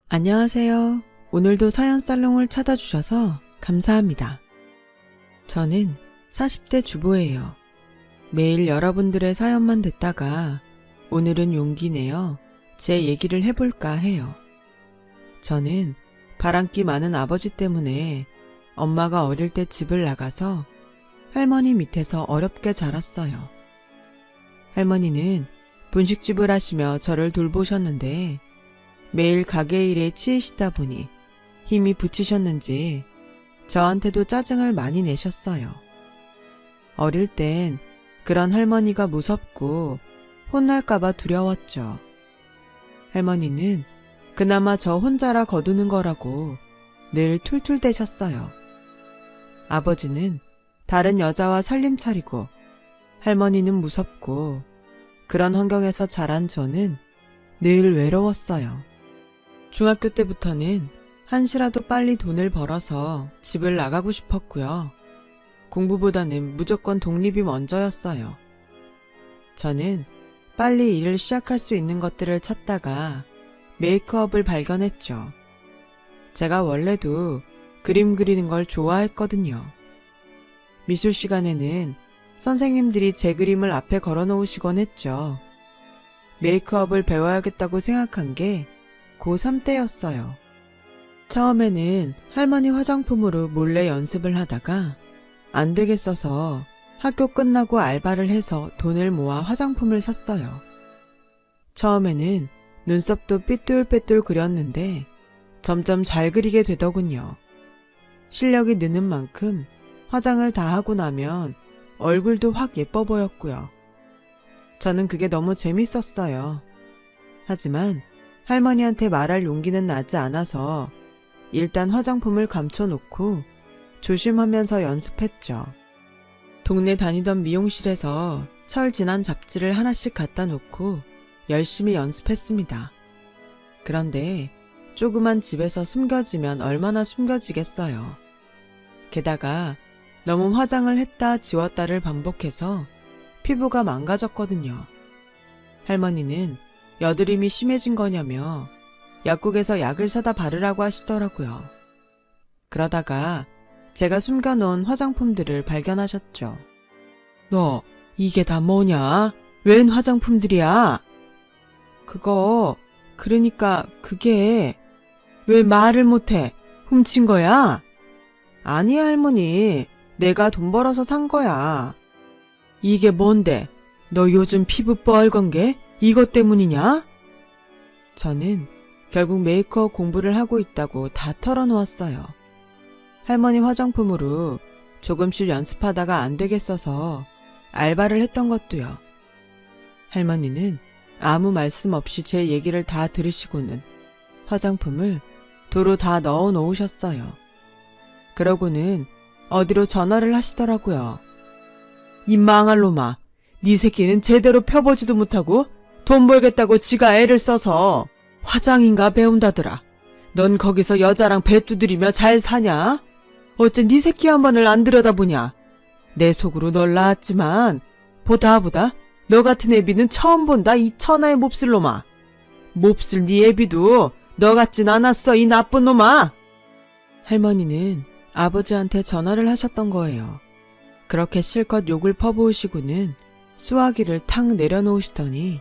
안녕하세요. 오늘도 사연살롱을 찾아주셔서 감사합니다. 저는 40대 주부예요. 매일 여러분들의 사연만 듣다가 오늘은 용기 내어 제 얘기를 해볼까 해요. 저는 바람기 많은 아버지 때문에 엄마가 어릴 때 집을 나가서 할머니 밑에서 어렵게 자랐어요. 할머니는 분식집을 하시며 저를 돌보셨는데 매일 가게 일에 치이시다 보니 힘이 붙이셨는지 저한테도 짜증을 많이 내셨어요. 어릴 땐 그런 할머니가 무섭고 혼날까봐 두려웠죠. 할머니는 그나마 저 혼자라 거두는 거라고 늘 툴툴대셨어요. 아버지는 다른 여자와 살림 차리고 할머니는 무섭고 그런 환경에서 자란 저는 늘 외로웠어요. 중학교 때부터는 한시라도 빨리 돈을 벌어서 집을 나가고 싶었고요. 공부보다는 무조건 독립이 먼저였어요. 저는 빨리 일을 시작할 수 있는 것들을 찾다가 메이크업을 발견했죠. 제가 원래도 그림 그리는 걸 좋아했거든요. 미술 시간에는 선생님들이 제 그림을 앞에 걸어 놓으시곤 했죠. 메이크업을 배워야겠다고 생각한 게 고3 때였어요. 처음에는 할머니 화장품으로 몰래 연습을 하다가 안 되겠어서 학교 끝나고 알바를 해서 돈을 모아 화장품을 샀어요. 처음에는 눈썹도 삐뚤빼뚤 그렸는데 점점 잘 그리게 되더군요. 실력이 느는 만큼 화장을 다 하고 나면 얼굴도 확 예뻐 보였고요. 저는 그게 너무 재밌었어요. 하지만 할머니한테 말할 용기는 나지 않아서 일단 화장품을 감춰놓고 조심하면서 연습했죠. 동네 다니던 미용실에서 철 지난 잡지를 하나씩 갖다 놓고 열심히 연습했습니다. 그런데 조그만 집에서 숨겨지면 얼마나 숨겨지겠어요. 게다가 너무 화장을 했다 지웠다를 반복해서 피부가 망가졌거든요. 할머니는 여드름이 심해진 거냐며 약국에서 약을 사다 바르라고 하시더라고요. 그러다가 제가 숨겨놓은 화장품들을 발견하셨죠. 너 이게 다 뭐냐? 웬 화장품들이야? 그러니까 그게 왜 말을 못해? 훔친 거야? 아니 할머니, 내가 돈 벌어서 산 거야. 이게 뭔데? 너 요즘 피부 뻘건 게 이것 때문이냐? 저는 결국 메이크업 공부를 하고 있다고 다 털어놓았어요. 할머니 화장품으로 조금씩 연습하다가 안 되겠어서 알바를 했던 것도요. 할머니는 아무 말씀 없이 제 얘기를 다 들으시고는 화장품을 도로 다 넣어 놓으셨어요. 그러고는 어디로 전화를 하시더라고요. 이 망할 놈아, 네 새끼는 제대로 펴보지도 못하고 돈 벌겠다고 지가 애를 써서 화장인가 배운다더라. 넌 거기서 여자랑 배 두드리며 잘 사냐? 어째 네 새끼 한 번을 안 들여다보냐? 내 속으로 널 낳았지만 보다 너 같은 애비는 처음 본다, 이 천하의 몹쓸 놈아. 몹쓸 네 애비도 너 같진 않았어, 이 나쁜 놈아. 할머니는 아버지한테 전화를 하셨던 거예요. 그렇게 실컷 욕을 퍼부으시고는 수화기를 탁 내려놓으시더니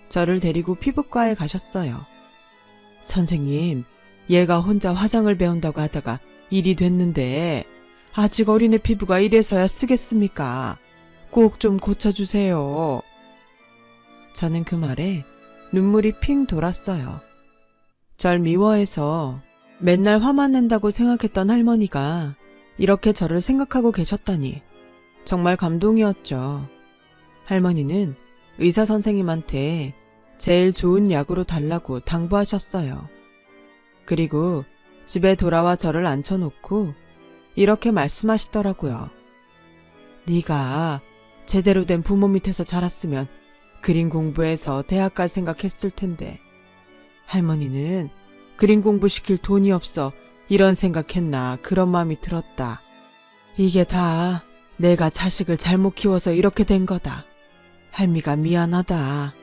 저를 데리고 피부과에 가셨어요. 선생님, 얘가 혼자 화장을 배운다고 하다가 일이 됐는데 아직 어린애 피부가 이래서야 쓰겠습니까? 꼭 좀 고쳐주세요. 저는 그 말에 눈물이 핑 돌았어요. 절 미워해서 맨날 화만 낸다고 생각했던 할머니가 이렇게 저를 생각하고 계셨다니 정말 감동이었죠. 할머니는 의사 선생님한테 제일 좋은 약으로 달라고 당부하셨어요. 그리고 집에 돌아와 저를 앉혀놓고 이렇게 말씀하시더라고요. 네가 제대로 된 부모 밑에서 자랐으면 그림 공부해서 대학 갈 생각했을 텐데 할머니는 그림 공부시킬 돈이 없어 이런 생각했나 그런 마음이 들었다. 이게 다 내가 자식을 잘못 키워서 이렇게 된 거다. 할미가 미안하다.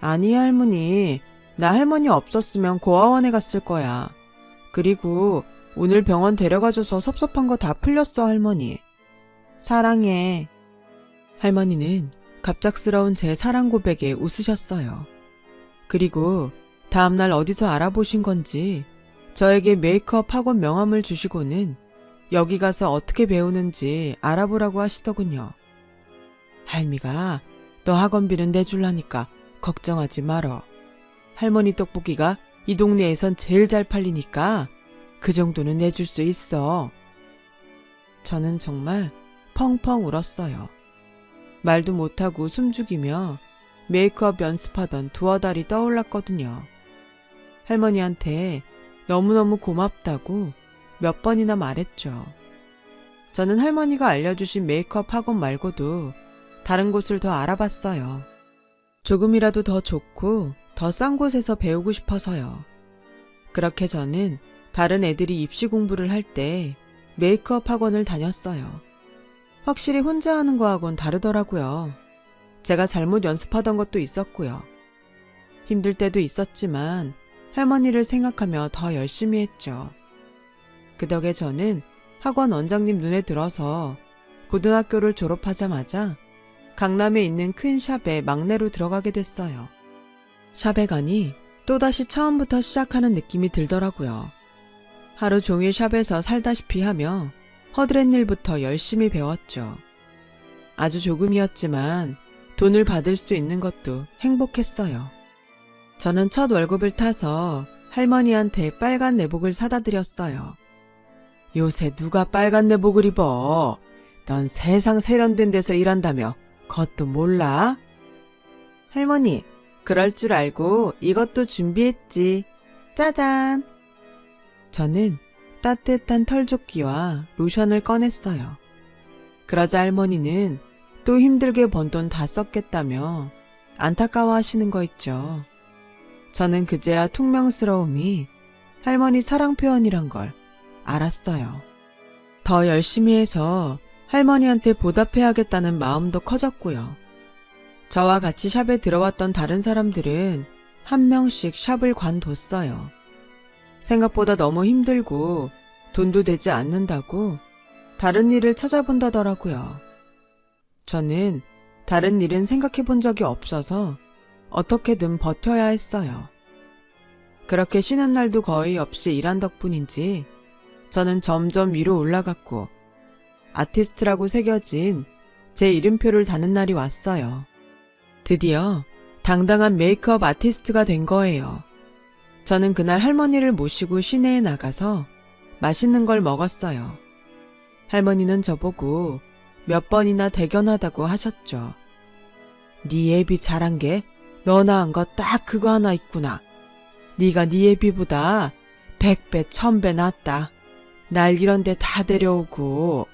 아니 할머니, 나 할머니 없었으면 고아원에 갔을 거야. 그리고 오늘 병원 데려가줘서 섭섭한 거 다 풀렸어, 할머니. 사랑해. 할머니는 갑작스러운 제 사랑 고백에 웃으셨어요. 그리고 다음날 어디서 알아보신 건지 저에게 메이크업 학원 명함을 주시고는 여기 가서 어떻게 배우는지 알아보라고 하시더군요. 할미가 너 학원비는 내줄라니까 걱정하지 말어. 할머니 떡볶이가 이 동네에선 제일 잘 팔리니까 그 정도는 내줄 수 있어. 저는 정말 펑펑 울었어요. 말도 못하고 숨죽이며 메이크업 연습하던 두어 달이 떠올랐거든요. 할머니한테 너무너무 고맙다고 몇 번이나 말했죠. 저는 할머니가 알려주신 메이크업 학원 말고도 다른 곳을 더 알아봤어요. 조금이라도 더 좋고 더 싼 곳에서 배우고 싶어서요. 그렇게 저는 다른 애들이 입시 공부를 할 때 메이크업 학원을 다녔어요. 확실히 혼자 하는 거하고는 다르더라고요. 제가 잘못 연습하던 것도 있었고요. 힘들 때도 있었지만 할머니를 생각하며 더 열심히 했죠. 그 덕에 저는 학원 원장님 눈에 들어서 고등학교를 졸업하자마자 강남에 있는 큰 샵에 막내로 들어가게 됐어요. 샵에 가니 또다시 처음부터 시작하는 느낌이 들더라고요. 하루 종일 샵에서 살다시피 하며 허드렛 일부터 열심히 배웠죠. 아주 조금이었지만 돈을 받을 수 있는 것도 행복했어요. 저는 첫 월급을 타서 할머니한테 빨간 내복을 사다 드렸어요. 요새 누가 빨간 내복을 입어? 넌 세상 세련된 데서 일한다며 그것도 몰라? 할머니, 그럴 줄 알고 이것도 준비했지. 짜잔! 저는 따뜻한 털조끼와 로션을 꺼냈어요. 그러자 할머니는 또 힘들게 번 돈 다 썼겠다며 안타까워하시는 거 있죠. 저는 그제야 퉁명스러움이 할머니 사랑 표현이란 걸 알았어요. 더 열심히 해서 할머니한테 보답해야겠다는 마음도 커졌고요. 저와 같이 샵에 들어왔던 다른 사람들은 한 명씩 샵을 관뒀어요. 생각보다 너무 힘들고 돈도 되지 않는다고 다른 일을 찾아본다더라고요. 저는 다른 일은 생각해 본 적이 없어서 어떻게든 버텨야 했어요. 그렇게 쉬는 날도 거의 없이 일한 덕분인지 저는 점점 위로 올라갔고 아티스트라고 새겨진 제 이름표를 다는 날이 왔어요. 드디어 당당한 메이크업 아티스트가 된 거예요. 저는 그날 할머니를 모시고 시내에 나가서 맛있는 걸 먹었어요. 할머니는 저보고 몇 번이나 대견하다고 하셨죠. 네 애비 잘한 게 너나 한 거 딱 그거 하나 있구나. 네가 네 애비보다 100배, 1000배 낫다. 날 이런 데 다 데려오고.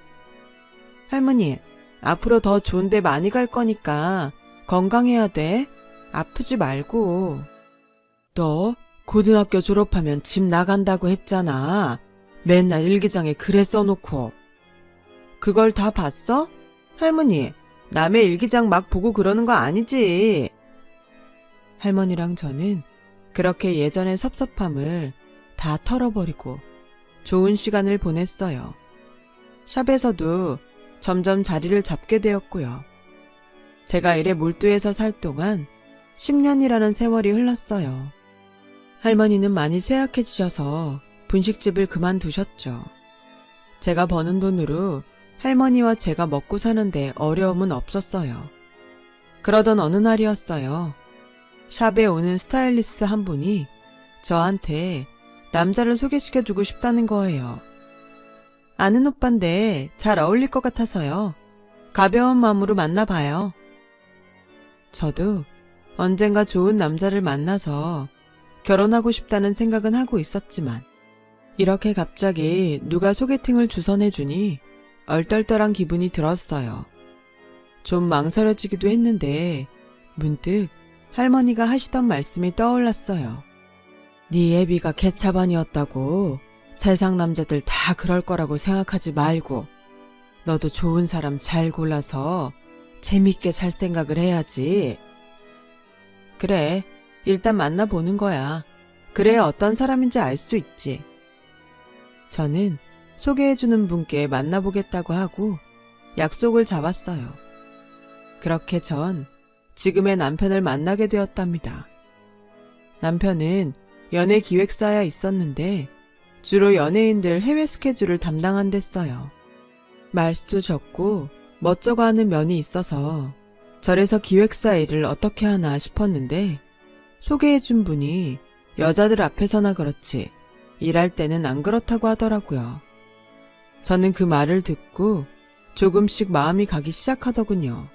할머니, 앞으로 더 좋은 데 많이 갈 거니까 건강해야 돼. 아프지 말고. 너 고등학교 졸업하면 집 나간다고 했잖아. 맨날 일기장에 글에 써놓고. 그걸 다 봤어? 할머니, 남의 일기장 막 보고 그러는 거 아니지? 할머니랑 저는 그렇게 예전의 섭섭함을 다 털어버리고 좋은 시간을 보냈어요. 샵에서도 점점 자리를 잡게 되었고요. 제가 일에 몰두해서 살 동안 10년이라는 세월이 흘렀어요. 할머니는 많이 쇠약해지셔서 분식집을 그만두셨죠. 제가 버는 돈으로 할머니와 제가 먹고 사는데 어려움은 없었어요. 그러던 어느 날이었어요. 샵에 오는 스타일리스트 한 분이 저한테 남자를 소개시켜주고 싶다는 거예요. 아는 오빠인데 잘 어울릴 것 같아서요. 가벼운 마음으로 만나봐요. 저도 언젠가 좋은 남자를 만나서 결혼하고 싶다는 생각은 하고 있었지만 이렇게 갑자기 누가 소개팅을 주선해주니 얼떨떨한 기분이 들었어요. 좀 망설여지기도 했는데 문득 할머니가 하시던 말씀이 떠올랐어요. 네 애비가 개차반이었다고 세상 남자들 다 그럴 거라고 생각하지 말고 너도 좋은 사람 잘 골라서 재밌게 살 생각을 해야지. 그래, 일단 만나보는 거야. 그래야 어떤 사람인지 알 수 있지. 저는 소개해주는 분께 만나보겠다고 하고 약속을 잡았어요. 그렇게 전 지금의 남편을 만나게 되었답니다. 남편은 연예 기획사에 있었는데 주로 연예인들 해외 스케줄을 담당한댔어요. 말수도 적고 멋쩍어 하는 면이 있어서 저래서 기획사 일을 어떻게 하나 싶었는데 소개해준 분이 여자들 앞에서나 그렇지 일할 때는 안 그렇다고 하더라고요. 저는 그 말을 듣고 조금씩 마음이 가기 시작하더군요.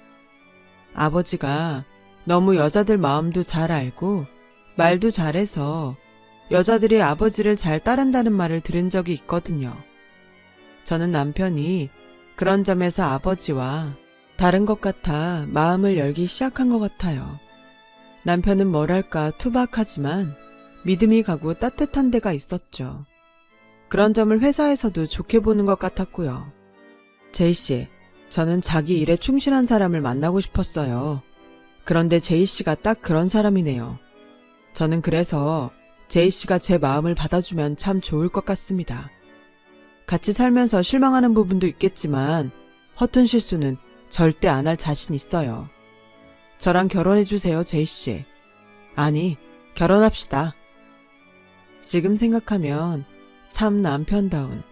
아버지가 너무 여자들 마음도 잘 알고 말도 잘해서 여자들이 아버지를 잘 따른다는 말을 들은 적이 있거든요. 저는 남편이 그런 점에서 아버지와 다른 것 같아 마음을 열기 시작한 것 같아요. 남편은 뭐랄까 투박하지만 믿음이 가고 따뜻한 데가 있었죠. 그런 점을 회사에서도 좋게 보는 것 같았고요. 제이씨, 저는 자기 일에 충실한 사람을 만나고 싶었어요. 그런데 제이씨가 딱 그런 사람이네요. 저는 그래서 제이씨가 제 마음을 받아주면 참 좋을 것 같습니다. 같이 살면서 실망하는 부분도 있겠지만 허튼 실수는 절대 안 할 자신 있어요. 저랑 결혼해주세요, 제이씨. 아니, 결혼합시다. 지금 생각하면 참 남편다운,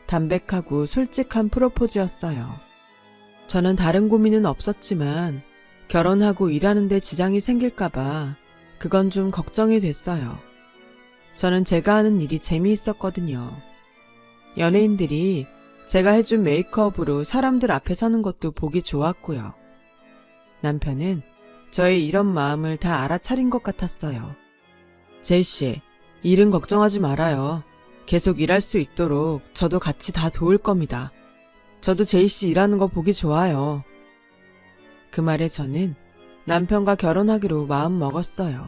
담백하고 솔직한 프로포즈였어요. 저는 다른 고민은 없었지만 결혼하고 일하는 데 지장이 생길까봐 그건 좀 걱정이 됐어요. 저는 제가 하는 일이 재미있었거든요. 연예인들이 제가 해준 메이크업으로 사람들 앞에 서는 것도 보기 좋았고요. 남편은 저의 이런 마음을 다 알아차린 것 같았어요. 제이씨, 일은 걱정하지 말아요. 계속 일할 수 있도록 저도 같이 다 도울 겁니다. 저도 제이씨 일하는 거 보기 좋아요. 그 말에 저는 남편과 결혼하기로 마음 먹었어요.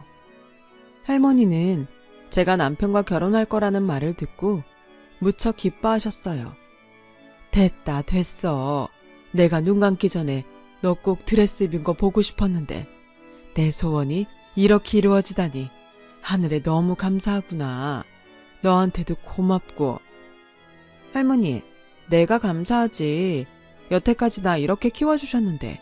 할머니는 제가 남편과 결혼할 거라는 말을 듣고 무척 기뻐하셨어요. 됐다, 됐어. 내가 눈 감기 전에 너 꼭 드레스 입은 거 보고 싶었는데 내 소원이 이렇게 이루어지다니 하늘에 너무 감사하구나. 너한테도 고맙고. 할머니, 내가 감사하지. 여태까지 나 이렇게 키워주셨는데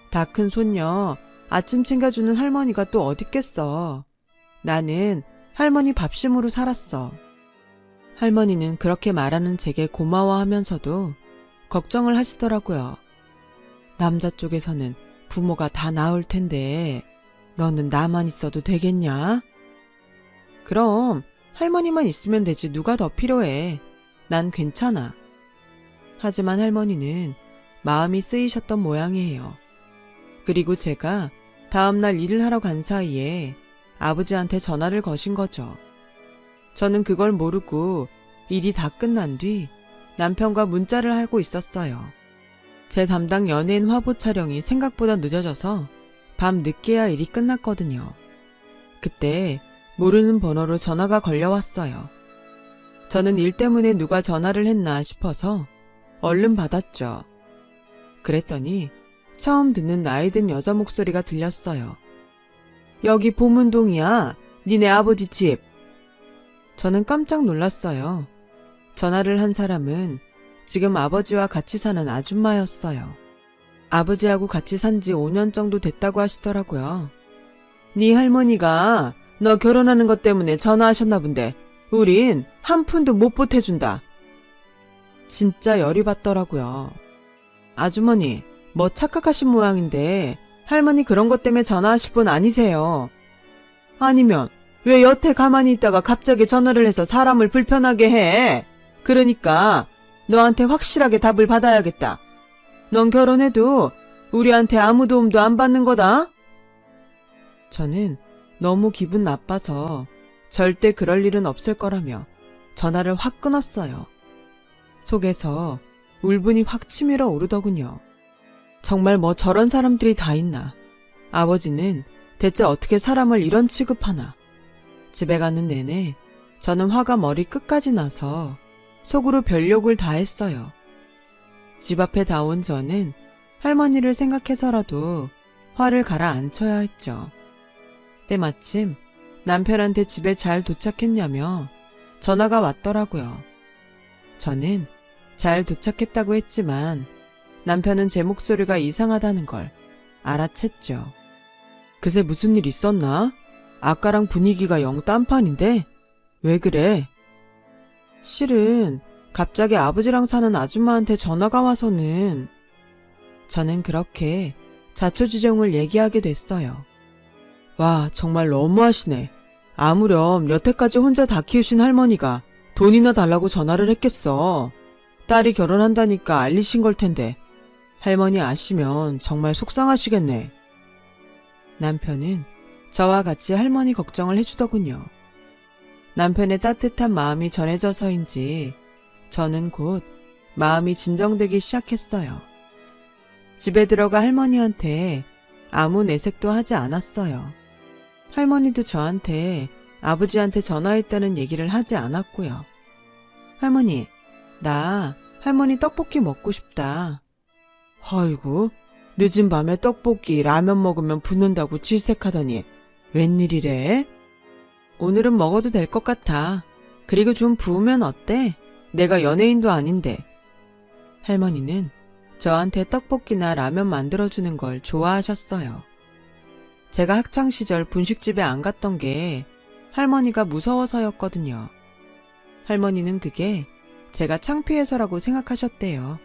다 큰 손녀 아침 챙겨주는 할머니가 또 어딨겠어. 나는 할머니 밥심으로 살았어. 할머니는 그렇게 말하는 제게 고마워하면서도 걱정을 하시더라고요. 남자 쪽에서는 부모가 다 나올 텐데 너는 나만 있어도 되겠냐? 그럼 할머니만 있으면 되지 누가 더 필요해. 난 괜찮아. 하지만 할머니는 마음이 쓰이셨던 모양이에요. 그리고 제가 다음날 일을 하러 간 사이에 아버지한테 전화를 거신 거죠. 저는 그걸 모르고 일이 다 끝난 뒤 남편과 문자를 하고 있었어요. 제 담당 연예인 화보 촬영이 생각보다 늦어져서 밤 늦게야 일이 끝났거든요. 그때 모르는 번호로 전화가 걸려왔어요. 저는 일 때문에 누가 전화를 했나 싶어서 얼른 받았죠. 그랬더니 처음 듣는 나이든 여자 목소리가 들렸어요. 여기 보문동이야. 니네 아버지 집. 저는 깜짝 놀랐어요. 전화를 한 사람은 지금 아버지와 같이 사는 아줌마였어요. 아버지하고 같이 산 지 5년 정도 됐다고 하시더라고요. 네 할머니가 너 결혼하는 것 때문에 전화하셨나 본데 우린 한 푼도 못 보태준다. 진짜 열이 받더라고요. 아주머니, 뭐 착각하신 모양인데 할머니 그런 것 때문에 전화하실 분 아니세요. 아니면 왜 여태 가만히 있다가 갑자기 전화를 해서 사람을 불편하게 해. 그러니까 너한테 확실하게 답을 받아야겠다. 넌 결혼해도 우리한테 아무 도움도 안 받는 거다. 저는 너무 기분 나빠서 절대 그럴 일은 없을 거라며 전화를 확 끊었어요. 속에서 울분이 확 치밀어 오르더군요. 정말 뭐 저런 사람들이 다 있나. 아버지는 대체 어떻게 사람을 이런 취급하나. 집에 가는 내내 저는 화가 머리 끝까지 나서 속으로 별욕을 다 했어요. 집 앞에 다 온 저는 할머니를 생각해서라도 화를 가라앉혀야 했죠. 때마침 남편한테 집에 잘 도착했냐며 전화가 왔더라고요. 저는 잘 도착했다고 했지만 남편은 제 목소리가 이상하다는 걸 알아챘죠. 그새 무슨 일 있었나? 아까랑 분위기가 영 딴판인데? 왜 그래? 실은 갑자기 아버지랑 사는 아줌마한테 전화가 와서는 저는 그렇게 자초지종을 얘기하게 됐어요. 와, 정말 너무하시네. 아무렴 여태까지 혼자 다 키우신 할머니가 돈이나 달라고 전화를 했겠어. 딸이 결혼한다니까 알리신 걸 텐데 할머니 아시면 정말 속상하시겠네. 남편은 저와 같이 할머니 걱정을 해주더군요. 남편의 따뜻한 마음이 전해져서인지 저는 곧 마음이 진정되기 시작했어요. 집에 들어가 할머니한테 아무 내색도 하지 않았어요. 할머니도 저한테 아버지한테 전화했다는 얘기를 하지 않았고요. 할머니, 나 할머니 떡볶이 먹고 싶다. 아이고, 늦은 밤에 떡볶이, 라면 먹으면 붓는다고 질색하더니 웬일이래? 오늘은 먹어도 될 것 같아. 그리고 좀 부으면 어때? 내가 연예인도 아닌데. 할머니는 저한테 떡볶이나 라면 만들어주는 걸 좋아하셨어요. 제가 학창시절 분식집에 안 갔던 게 할머니가 무서워서였거든요. 할머니는 그게 제가 창피해서라고 생각하셨대요.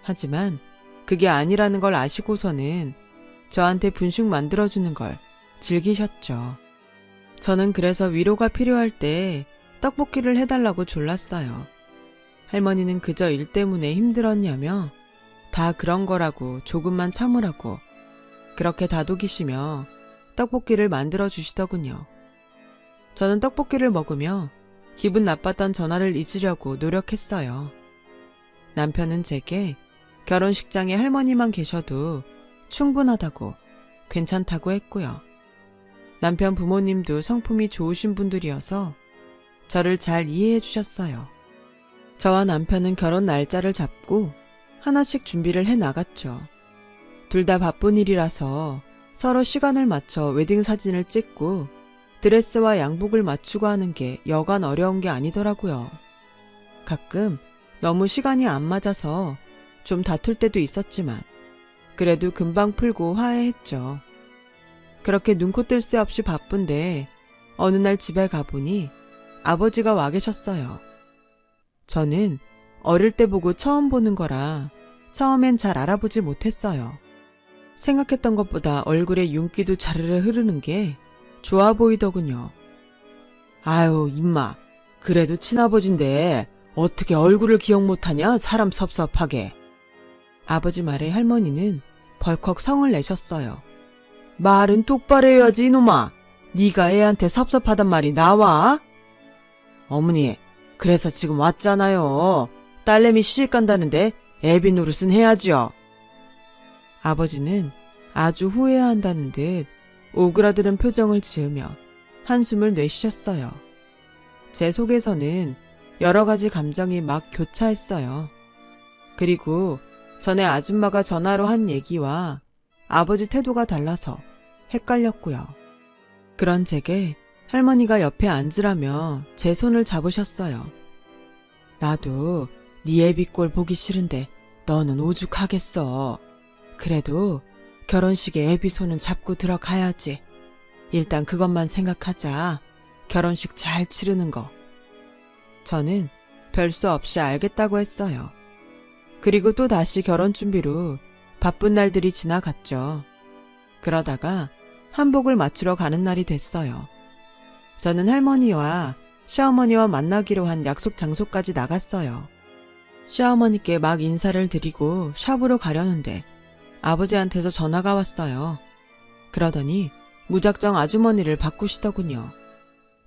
하지만 그게 아니라는 걸 아시고서는 저한테 분식 만들어주는 걸 즐기셨죠. 저는 그래서 위로가 필요할 때 떡볶이를 해달라고 졸랐어요. 할머니는 그저 일 때문에 힘들었냐며 다 그런 거라고 조금만 참으라고 그렇게 다독이시며 떡볶이를 만들어 주시더군요. 저는 떡볶이를 먹으며 기분 나빴던 전화를 잊으려고 노력했어요. 남편은 제게 결혼식장에 할머니만 계셔도 충분하다고 괜찮다고 했고요. 남편 부모님도 성품이 좋으신 분들이어서 저를 잘 이해해 주셨어요. 저와 남편은 결혼 날짜를 잡고 하나씩 준비를 해 나갔죠. 둘 다 바쁜 일이라서 서로 시간을 맞춰 웨딩 사진을 찍고 드레스와 양복을 맞추고 하는 게 여간 어려운 게 아니더라고요. 가끔 너무 시간이 안 맞아서 좀 다툴 때도 있었지만 그래도 금방 풀고 화해했죠. 그렇게 눈코 뜰 새 없이 바쁜데 어느 날 집에 가보니 아버지가 와 계셨어요. 저는 어릴 때 보고 처음 보는 거라 처음엔 잘 알아보지 못했어요. 생각했던 것보다 얼굴에 윤기도 자르르 흐르는 게 좋아 보이더군요. 아유, 임마. 그래도 친아버지인데 어떻게 얼굴을 기억 못하냐? 사람 섭섭하게. 아버지 말에 할머니는 벌컥 성을 내셨어요. 말은 똑바로 해야지, 이놈아. 네가 애한테 섭섭하단 말이 나와? 어머니, 그래서 지금 왔잖아요. 딸내미 시집 간다는데 애비 노릇은 해야지요. 아버지는 아주 후회한다는 듯 오그라드는 표정을 지으며 한숨을 내쉬셨어요. 제 속에서는 여러 가지 감정이 막 교차했어요. 그리고 전에 아줌마가 전화로 한 얘기와 아버지 태도가 달라서 헷갈렸고요. 그런 제게 할머니가 옆에 앉으라며 제 손을 잡으셨어요. 나도 네 애비 꼴 보기 싫은데 너는 오죽하겠어. 그래도 결혼식에 애비 손은 잡고 들어가야지. 일단 그것만 생각하자. 결혼식 잘 치르는 거. 저는 별 수 없이 알겠다고 했어요. 그리고 또 다시 결혼 준비로 바쁜 날들이 지나갔죠. 그러다가 한복을 맞추러 가는 날이 됐어요. 저는 할머니와 시어머니와 만나기로 한 약속 장소까지 나갔어요. 시어머니께 막 인사를 드리고 샵으로 가려는데 아버지한테서 전화가 왔어요. 그러더니 무작정 아주머니를 바꾸시더군요.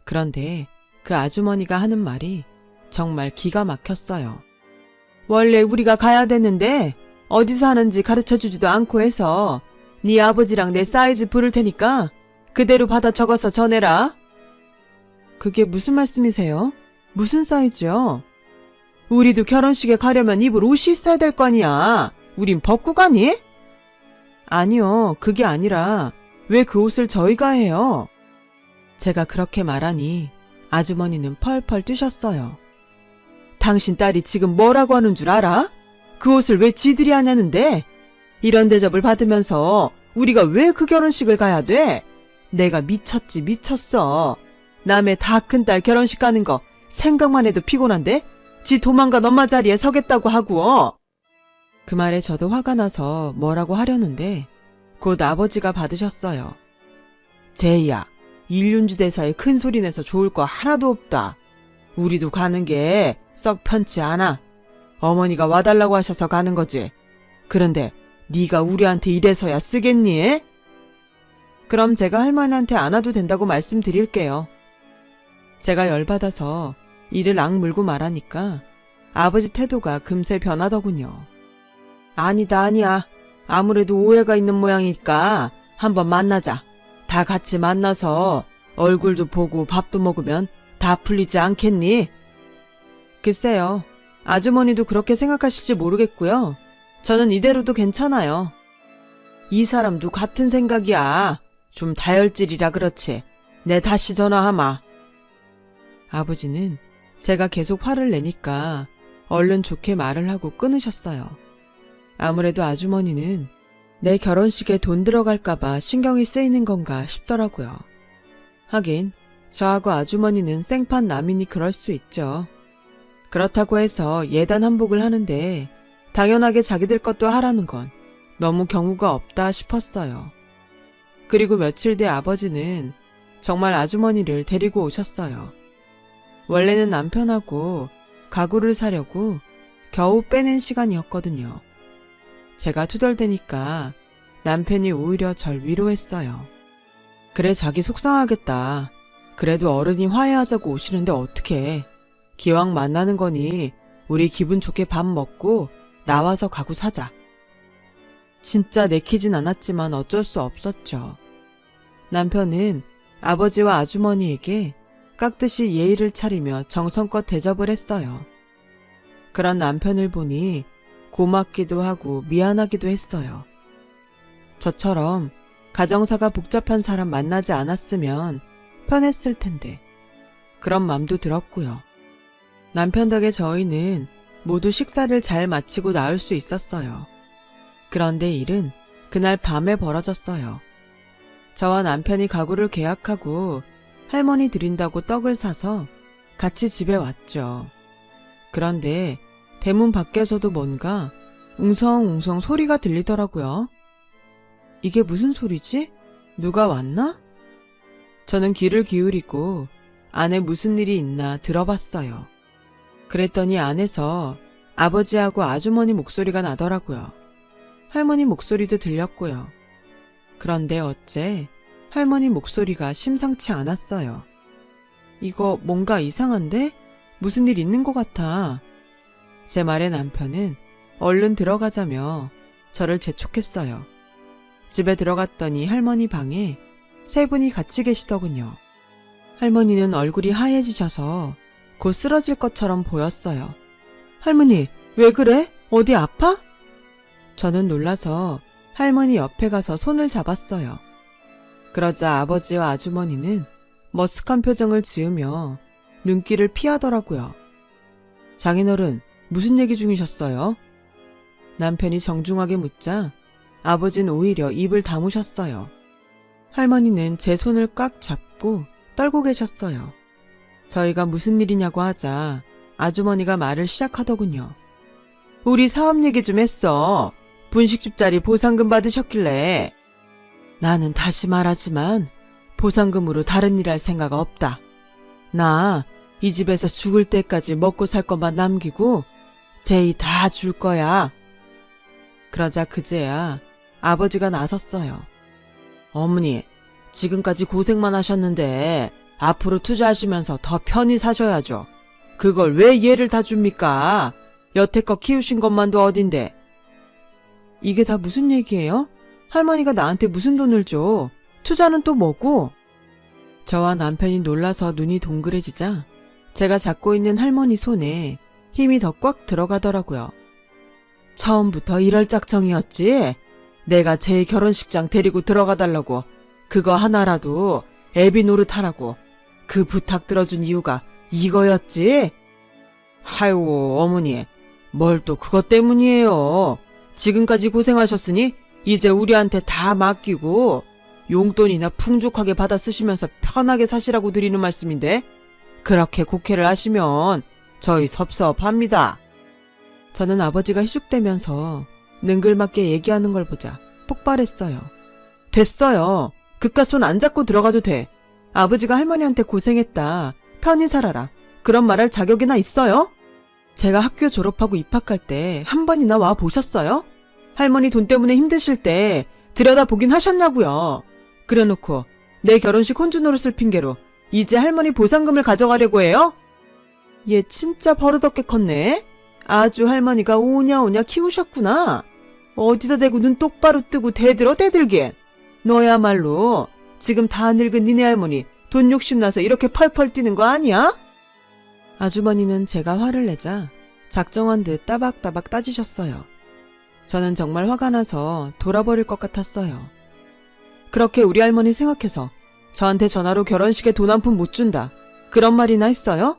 그런데 그 아주머니가 하는 말이 정말 기가 막혔어요. 원래 우리가 가야 되는데 어디서 하는지 가르쳐주지도 않고 해서 네 아버지랑 내 사이즈 부를 테니까 그대로 받아 적어서 전해라. 그게 무슨 말씀이세요? 무슨 사이즈요? 우리도 결혼식에 가려면 입을 옷이 있어야 될 거 아니야. 우린 벗고 가니? 아니요, 그게 아니라 왜 그 옷을 저희가 해요? 제가 그렇게 말하니 아주머니는 펄펄 뛰셨어요. 당신 딸이 지금 뭐라고 하는 줄 알아? 그 옷을 왜 지들이 하냐는데? 이런 대접을 받으면서 우리가 왜 그 결혼식을 가야 돼? 내가 미쳤지 미쳤어. 남의 다 큰 딸 결혼식 가는 거 생각만 해도 피곤한데? 지 도망간 엄마 자리에 서겠다고 하고. 그 말에 저도 화가 나서 뭐라고 하려는데 곧 아버지가 받으셨어요. 제이야, 일륜주 대사에 큰 소리 내서 좋을 거 하나도 없다. 우리도 가는 게 썩 편치 않아. 어머니가 와달라고 하셔서 가는 거지. 그런데 네가 우리한테 이래서야 쓰겠니? 그럼 제가 할머니한테 안 와도 된다고 말씀드릴게요. 제가 열받아서 이를 악물고 말하니까 아버지 태도가 금세 변하더군요. 아니다 아니야. 아무래도 오해가 있는 모양이니까 한번 만나자. 다 같이 만나서 얼굴도 보고 밥도 먹으면 다 풀리지 않겠니? 글쎄요. 아주머니도 그렇게 생각하실지 모르겠고요. 저는 이대로도 괜찮아요. 이 사람도 같은 생각이야. 좀 다혈질이라 그렇지. 내 다시 전화하마. 아버지는 제가 계속 화를 내니까 얼른 좋게 말을 하고 끊으셨어요. 아무래도 아주머니는 내 결혼식에 돈 들어갈까봐 신경이 쓰이는 건가 싶더라고요. 하긴 저하고 아주머니는 생판 남이니 그럴 수 있죠. 그렇다고 해서 예단 한복을 하는데 당연하게 자기들 것도 하라는 건 너무 경우가 없다 싶었어요. 그리고 며칠 뒤 아버지는 정말 아주머니를 데리고 오셨어요. 원래는 남편하고 가구를 사려고 겨우 빼낸 시간이었거든요. 제가 투덜대니까 남편이 오히려 절 위로했어요. 그래 자기 속상하겠다. 그래도 어른이 화해하자고 오시는데 어떡해. 기왕 만나는 거니 우리 기분 좋게 밥 먹고 나와서 가구 사자. 진짜 내키진 않았지만 어쩔 수 없었죠. 남편은 아버지와 아주머니에게 깍듯이 예의를 차리며 정성껏 대접을 했어요. 그런 남편을 보니 고맙기도 하고 미안하기도 했어요. 저처럼 가정사가 복잡한 사람 만나지 않았으면 편했을 텐데 그런 맘도 들었고요. 남편 덕에 저희는 모두 식사를 잘 마치고 나올 수 있었어요. 그런데 일은 그날 밤에 벌어졌어요. 저와 남편이 가구를 계약하고 할머니 드린다고 떡을 사서 같이 집에 왔죠. 그런데 대문 밖에서도 뭔가 웅성웅성 소리가 들리더라고요. 이게 무슨 소리지? 누가 왔나? 저는 귀를 기울이고 안에 무슨 일이 있나 들어봤어요. 그랬더니 안에서 아버지하고 아주머니 목소리가 나더라고요. 할머니 목소리도 들렸고요. 그런데 어째 할머니 목소리가 심상치 않았어요. 이거 뭔가 이상한데? 무슨 일 있는 것 같아. 제 말에 남편은 얼른 들어가자며 저를 재촉했어요. 집에 들어갔더니 할머니 방에 세 분이 같이 계시더군요. 할머니는 얼굴이 하얘지셔서 곧 쓰러질 것처럼 보였어요. 할머니, 왜 그래? 어디 아파? 저는 놀라서 할머니 옆에 가서 손을 잡았어요. 그러자 아버지와 아주머니는 머쓱한 표정을 지으며 눈길을 피하더라고요. 장인어른, 무슨 얘기 중이셨어요? 남편이 정중하게 묻자 아버지는 오히려 입을 다무셨어요. 할머니는 제 손을 꽉 잡고 떨고 계셨어요. 저희가 무슨 일이냐고 하자 아주머니가 말을 시작하더군요. 우리 사업 얘기 좀 했어. 분식집자리 보상금 받으셨길래. 나는 다시 말하지만 보상금으로 다른 일 할 생각 없다. 나 이 집에서 죽을 때까지 먹고 살 것만 남기고 제이 다 줄 거야. 그러자 그제야 아버지가 나섰어요. 어머니, 지금까지 고생만 하셨는데 앞으로 투자하시면서 더 편히 사셔야죠. 그걸 왜 얘를 다 줍니까? 여태껏 키우신 것만도 어딘데. 이게 다 무슨 얘기예요? 할머니가 나한테 무슨 돈을 줘? 투자는 또 뭐고? 저와 남편이 놀라서 눈이 동그래지자 제가 잡고 있는 할머니 손에 힘이 더 꽉 들어가더라고요. 처음부터 이럴 짝정이었지? 내가 제 결혼식장 데리고 들어가 달라고 그거 하나라도 애비 노릇하라고 그 부탁 들어준 이유가 이거였지? 아이고, 어머니, 뭘 또 그것 때문이에요. 지금까지 고생하셨으니 이제 우리한테 다 맡기고 용돈이나 풍족하게 받아 쓰시면서 편하게 사시라고 드리는 말씀인데 그렇게 곡해를 하시면 저희 섭섭합니다. 저는 아버지가 희죽대면서 능글맞게 얘기하는 걸 보자 폭발했어요. 됐어요. 그깟 손 안 잡고 들어가도 돼. 아버지가 할머니한테 고생했다, 편히 살아라, 그런 말할 자격이나 있어요? 제가 학교 졸업하고 입학할 때 한 번이나 와 보셨어요? 할머니 돈 때문에 힘드실 때 들여다보긴 하셨냐고요. 그래놓고 내 결혼식 혼주 노릇을 핑계로 이제 할머니 보상금을 가져가려고 해요? 얘 진짜 버릇없게 컸네. 아주 할머니가 오냐오냐 키우셨구나. 어디다 대고 눈 똑바로 뜨고 대들어 대들긴. 너야말로 지금 다 늙은 니네 할머니 돈 욕심나서 이렇게 펄펄 뛰는 거 아니야? 아주머니는 제가 화를 내자 작정한 듯 따박따박 따지셨어요. 저는 정말 화가 나서 돌아버릴 것 같았어요. 그렇게 우리 할머니 생각해서 저한테 전화로 결혼식에 돈 한 푼 못 준다, 그런 말이나 했어요?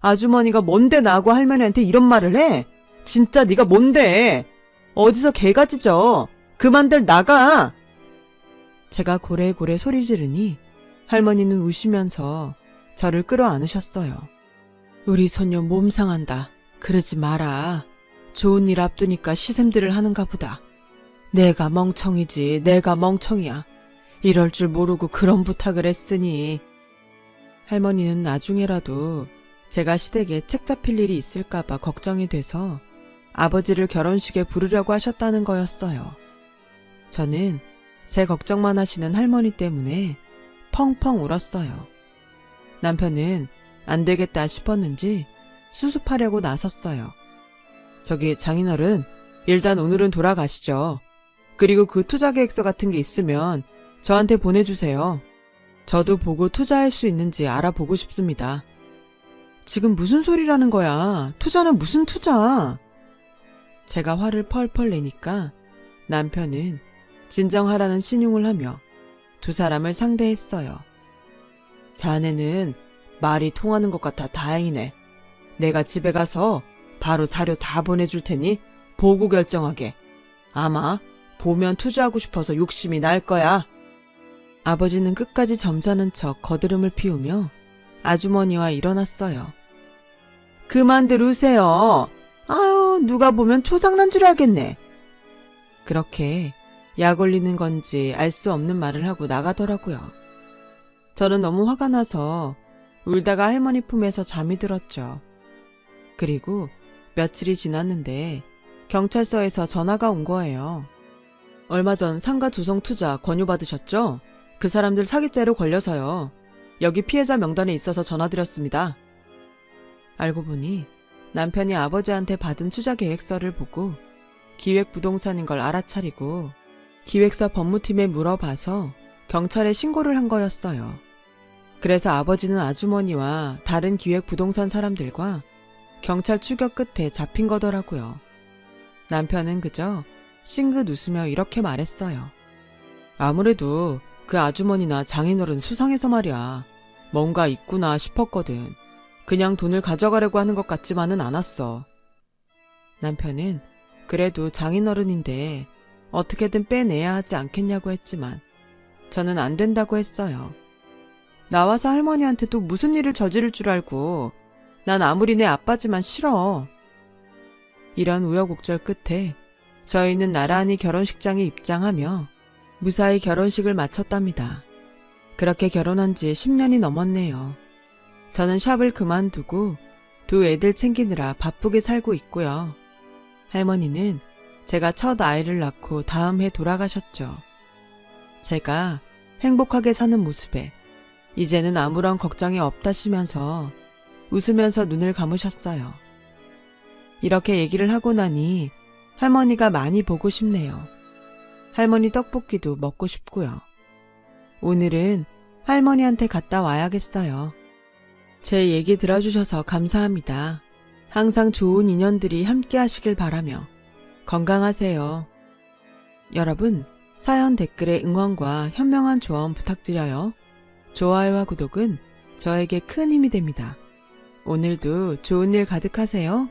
아주머니가 뭔데 나하고 할머니한테 이런 말을 해? 진짜 네가 뭔데? 어디서 개가 짖어? 그만들 나가! 제가 고래고래 소리 지르니 할머니는 우시면서 저를 끌어안으셨어요. 우리 손녀 몸 상한다, 그러지 마라. 좋은 일 앞두니까 시샘들을 하는가 보다. 내가 멍청이지, 내가 멍청이야. 이럴 줄 모르고 그런 부탁을 했으니. 할머니는 나중에라도 제가 시댁에 책 잡힐 일이 있을까봐 걱정이 돼서 아버지를 결혼식에 부르려고 하셨다는 거였어요. 저는 제 걱정만 하시는 할머니 때문에 펑펑 울었어요. 남편은 안 되겠다 싶었는지 수습하려고 나섰어요. 저기 장인어른, 일단 오늘은 돌아가시죠. 그리고 그 투자 계획서 같은 게 있으면 저한테 보내주세요. 저도 보고 투자할 수 있는지 알아보고 싶습니다. 지금 무슨 소리라는 거야? 투자는 무슨 투자? 제가 화를 펄펄 내니까 남편은 진정하라는 신용을 하며 두 사람을 상대했어요. 자네는 말이 통하는 것 같아 다행이네. 내가 집에 가서 바로 자료 다 보내줄 테니 보고 결정하게. 아마 보면 투자하고 싶어서 욕심이 날 거야. 아버지는 끝까지 점잖은 척 거드름을 피우며 아주머니와 일어났어요. 그만들 우세요. 아유, 누가 보면 초상난 줄 알겠네. 그렇게 약 올리는 건지 알 수 없는 말을 하고 나가더라고요. 저는 너무 화가 나서 울다가 할머니 품에서 잠이 들었죠. 그리고 며칠이 지났는데 경찰서에서 전화가 온 거예요. 얼마 전 상가 조성 투자 권유받으셨죠? 그 사람들 사기죄로 걸려서요. 여기 피해자 명단에 있어서 전화드렸습니다. 알고 보니 남편이 아버지한테 받은 투자 계획서를 보고 기획부동산인 걸 알아차리고 기획사 법무팀에 물어봐서 경찰에 신고를 한 거였어요. 그래서 아버지는 아주머니와 다른 기획부동산 사람들과 경찰 추격 끝에 잡힌 거더라고요. 남편은 그저 싱긋 웃으며 이렇게 말했어요. 아무래도 그 아주머니나 장인어른 수상해서 말이야. 뭔가 있구나 싶었거든. 그냥 돈을 가져가려고 하는 것 같지만은 않았어. 남편은 그래도 장인어른인데 어떻게든 빼내야 하지 않겠냐고 했지만 저는 안 된다고 했어요. 나와서 할머니한테 또 무슨 일을 저지를 줄 알고. 난 아무리 내 아빠지만 싫어. 이런 우여곡절 끝에 저희는 나란히 결혼식장에 입장하며 무사히 결혼식을 마쳤답니다. 그렇게 결혼한 지 10년이 넘었네요. 저는 샵을 그만두고 두 애들 챙기느라 바쁘게 살고 있고요. 할머니는 제가 첫 아이를 낳고 다음 해 돌아가셨죠. 제가 행복하게 사는 모습에 이제는 아무런 걱정이 없다시면서 웃으면서 눈을 감으셨어요. 이렇게 얘기를 하고 나니 할머니가 많이 보고 싶네요. 할머니 떡볶이도 먹고 싶고요. 오늘은 할머니한테 갔다 와야겠어요. 제 얘기 들어주셔서 감사합니다. 항상 좋은 인연들이 함께 하시길 바라며 건강하세요. 여러분, 사연 댓글에 응원과 현명한 조언 부탁드려요. 좋아요와 구독은 저에게 큰 힘이 됩니다. 오늘도 좋은 일 가득하세요.